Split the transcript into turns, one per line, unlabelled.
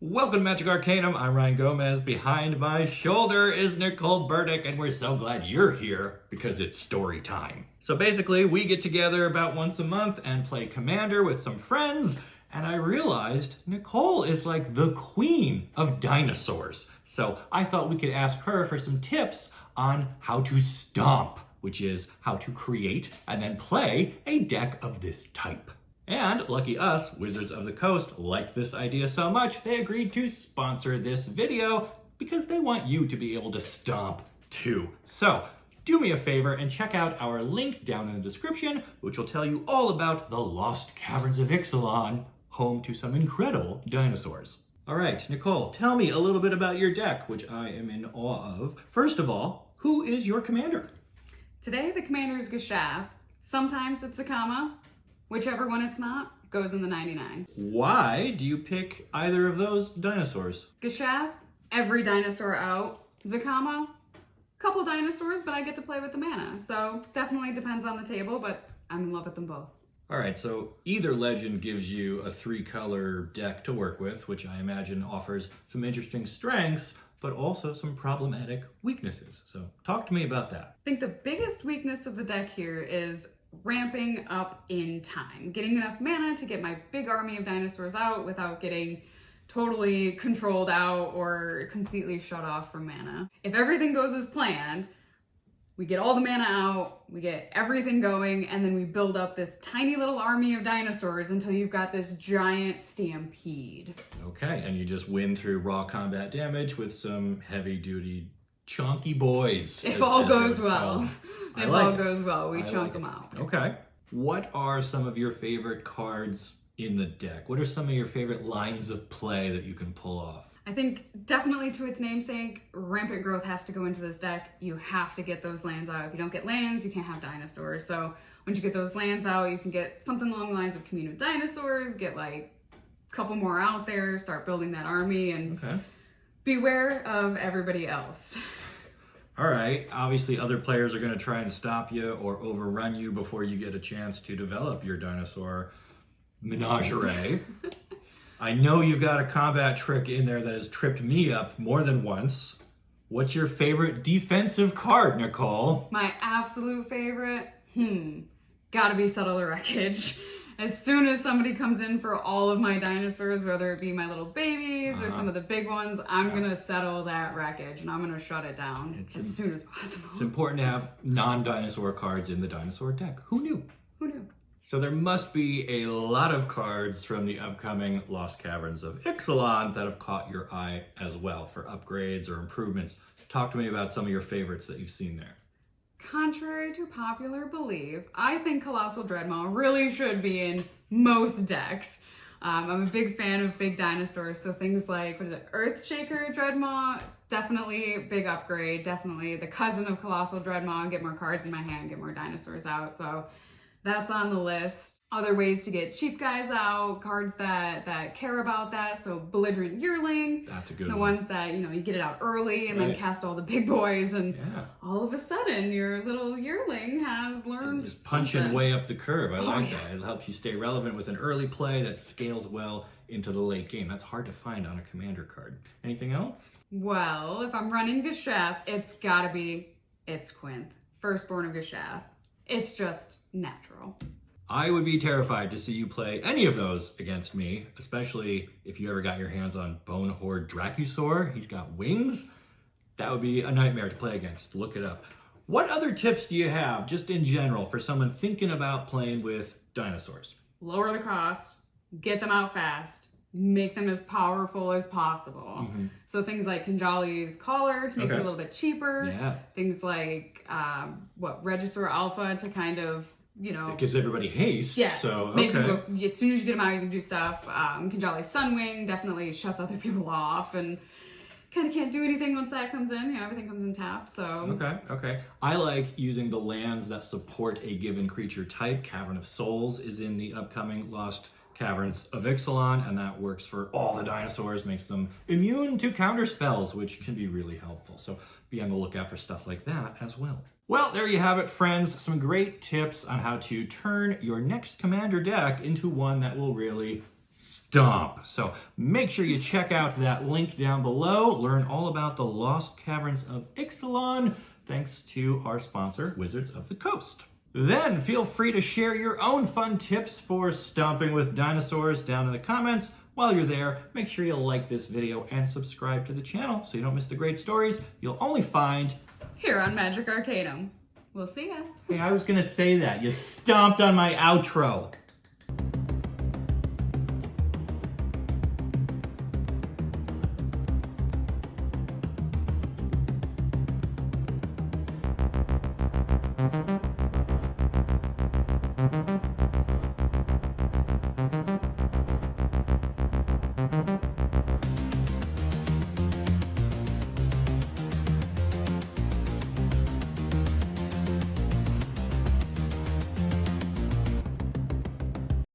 Welcome to Magic Arcanum. I'm Ryan Gomez. Behind my shoulder is Nicole Burdick, and we're so glad you're here because it's story time. So basically, we get together about once a month and play Commander with some friends, and I realized Nicole is like the queen of dinosaurs. So I thought we could ask her for some tips on how to stomp, which is how to create and then play a deck of this type. And lucky us, Wizards of the Coast liked this idea so much, they agreed to sponsor this video because they want you to be able to stomp too. So do me a favor and check out our link down in the description, which will tell you all about the Lost Caverns of Ixalan, home to some incredible dinosaurs. All right, Nicole, tell me a little bit about your deck, which I am in awe of. First of all, who is your commander?
Today, the commander is Geshath. Sometimes it's Zakama. Whichever one it's not, goes in the 99.
Why do you pick either of those dinosaurs?
Geshath, every dinosaur out. Zakama, couple dinosaurs, but I get to play with the mana. So definitely depends on the table, but I'm in love with them both.
All right, so either legend gives you a 3-color deck to work with, which I imagine offers some interesting strengths, but also some problematic weaknesses. So talk to me about that.
I think the biggest weakness of the deck here is ramping up in time, getting enough mana to get my big army of dinosaurs out without getting totally controlled out or completely shut off from mana. If everything goes as planned, we get all the mana out, we get everything going, and then we build up this tiny little army of dinosaurs until you've got this giant stampede.
Okay, and you just win through raw combat damage with some heavy-duty chunky boys.
If all goes well. If all goes well, we chunk them out.
Okay. What are some of your favorite cards in the deck? What are some of your favorite lines of play that you can pull off?
I think definitely to its namesake, rampant growth has to go into this deck. You have to get those lands out. If you don't get lands, you can't have dinosaurs. So once you get those lands out, you can get something along the lines of commune with dinosaurs, get like a couple more out there, start building that army, and beware of everybody else.
All right, obviously other players are going to try and stop you or overrun you before you get a chance to develop your dinosaur menagerie. I know you've got a combat trick in there that has tripped me up more than once. What's your favorite defensive card, Nicole?
My absolute favorite? Gotta be Settle the Wreckage. As soon as somebody comes in for all of my dinosaurs, whether it be my little babies or some of the big ones, I'm gonna settle that wreckage and I'm gonna shut it down as soon as possible.
It's important to have non-dinosaur cards in the dinosaur deck. Who knew?
Who knew?
So there must be a lot of cards from the upcoming Lost Caverns of Ixalan that have caught your eye as well for upgrades or improvements. Talk to me about some of your favorites that you've seen there.
Contrary to popular belief, I think Colossal Dreadmaw really should be in most decks. I'm a big fan of big dinosaurs, so things like, Earthshaker Dreadmaw, definitely big upgrade, definitely the cousin of Colossal Dreadmaw, get more cards in my hand, get more dinosaurs out, so that's on the list. Other ways to get cheap guys out, cards that care about that. So Belligerent Yearling.
That's a good
one. The ones that, you get it out early and then cast all the big boys and all of a sudden your little yearling has learned
just punching way up the curve. I like that. It helps you stay relevant with an early play that scales well into the late game. That's hard to find on a commander card. Anything else?
Well, if I'm running Geshath, it's gotta be Itzquinth, firstborn of Geshath. It's just natural.
I would be terrified to see you play any of those against me, especially if you ever got your hands on Bone Horde Dracusaur. He's got wings. That would be a nightmare to play against. Look it up. What other tips do you have, just in general, for someone thinking about playing with dinosaurs?
Lower the cost, get them out fast, make them as powerful as possible. So things like Kinjali's Collar to make it a little bit cheaper. Things like, Regisaur Alpha to kind of,
it gives everybody haste.
Yes.
So,
Make them go, as soon as you get them out, you can do stuff. Kinjali's Sunwing definitely shuts other people off and kind of can't do anything once that comes in. Everything comes in tapped, so.
Okay. I like using the lands that support a given creature type. Cavern of Souls is in the upcoming Lost Caverns of Ixalan, and that works for all the dinosaurs, makes them immune to counter spells, which can be really helpful. So be on the lookout for stuff like that as well. Well, there you have it, friends. Some great tips on how to turn your next commander deck into one that will really stomp. So make sure you check out that link down below. Learn all about the Lost Caverns of Ixalan, thanks to our sponsor, Wizards of the Coast. Then feel free to share your own fun tips for stomping with dinosaurs down in the comments. While you're there, make sure you like this video and subscribe to the channel so you don't miss the great stories you'll only find
here on Magic Arcanum. We'll see ya.
Hey, I was gonna say that. You stomped on my outro.